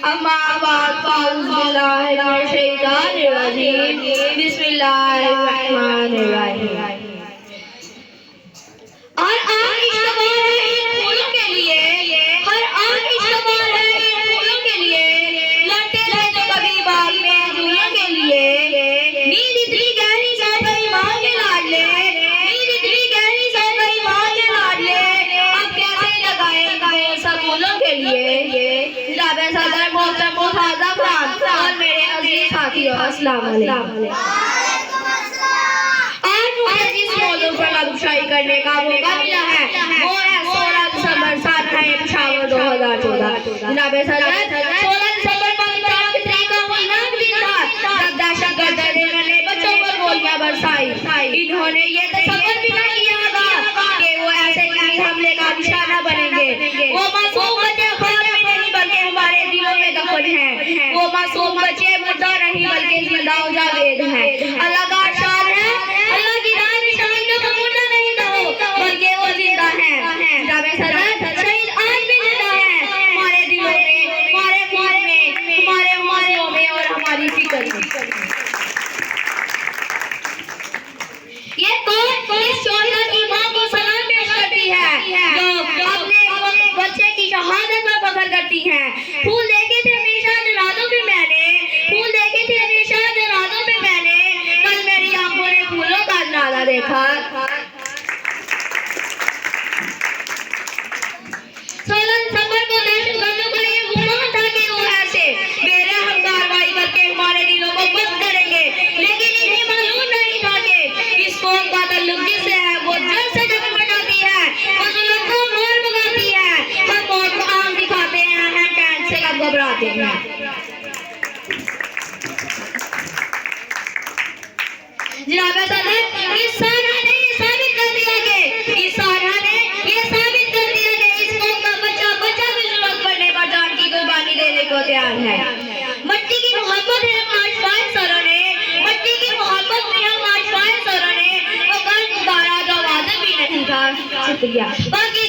अम्मा बाद फाउज़ुबिल्लाहिमिनश्शैतानिर्रजीम बिस्मिल्लाहिर्रहमानिर्रहीम। और आग इश्क़बार है इन फूलों के लिए, हर आग इश्क़बार है इन फूलों के लिए, लड़ते रहे जो कभी बाग में झूलों के लिए। नींद इतनी गहरी सो गई माँ के लाडले, नींद इतनी गहरी सो गई माँ के लाडले, अब कैसे जगाएंगे सब फूलों के लिए। जनाब सदर मोहतरम मुहाजा खान और मेरे अजीज साथियों, अस्सलाम वालेकुम। आज मुझे जिस मौजू पर लबशाई करने का मौका मिला है वो है 16 दिसंबर साल है पेशावर 2014। जनाब सदर 16 दिसंबर पाकिस्तान की तरीक का मुनाक दिन था जब दहशतगर्द ने बच्चों पर गोलियां बरसाई। इन्होंने ये तसव्वुर भी नहीं किया था कि वो ऐसे किसी हमले का निशाना बनेंगे। वो मासूम बच्चे ख्वाब में नहीं बल्कि हमारे दिलों में दफन हैं। वो मासूम बच्चे मुर्दा नहीं बल्कि जिंदा और जावेद हैं। अल्लाह का शान है, अल्लाह की राह में शहीद को मुर्दा नहीं कहो बल्कि वो जिंदा हैं। जनाब सदर शहीद आज भी जिंदा हैं हमारे दिलों में, हमारे खून में, हमारे मालियों में और हमारी फिक्र में। ये कौन इस शोहदा की मां को सलाम पेश करती है जो अपने बच्चे की शहादत पर फख्र करती हैं। फूल देखे थे हमेशा जनाज़ों पे मैंने, फूल देखे थे हमेशा जनाज़ों पे मैंने, कल मेरी आंखों ने फूलों का नाला देखा। 16 दिसंबर को दहशतगर्दों का ये गुमान था कि वो ऐसे बेरहम कार्रवाई करके हमारे दिलों को बंद करेंगे, लेकिन इन्हें मालूम नहीं था कि इस कौम का ताल्लुक जिससे है वो जड़ से जड़ बनाती है, वो जुल्म को मोड़ भगाती है। हम मौत को आम दिखाते हैं, हम कैंट से कब घबराते हैं। जनाब सदर इस सारा ने ये साबित कर दिया कि इस सारा ने ये साबित कर दिया कि इस कौम का बच्चा बच्चा भी जरूरत पड़ने पर जान की कुर्बानी देने को तैयार है। मट्टी की मोहब्बत है आज फाइज सरों ने, मट्टी की मोहब्बत में हम आज फाइज सरों ने वो कर्ज उतारा जो वादा भी नहीं था। शुक्रिया। बाकी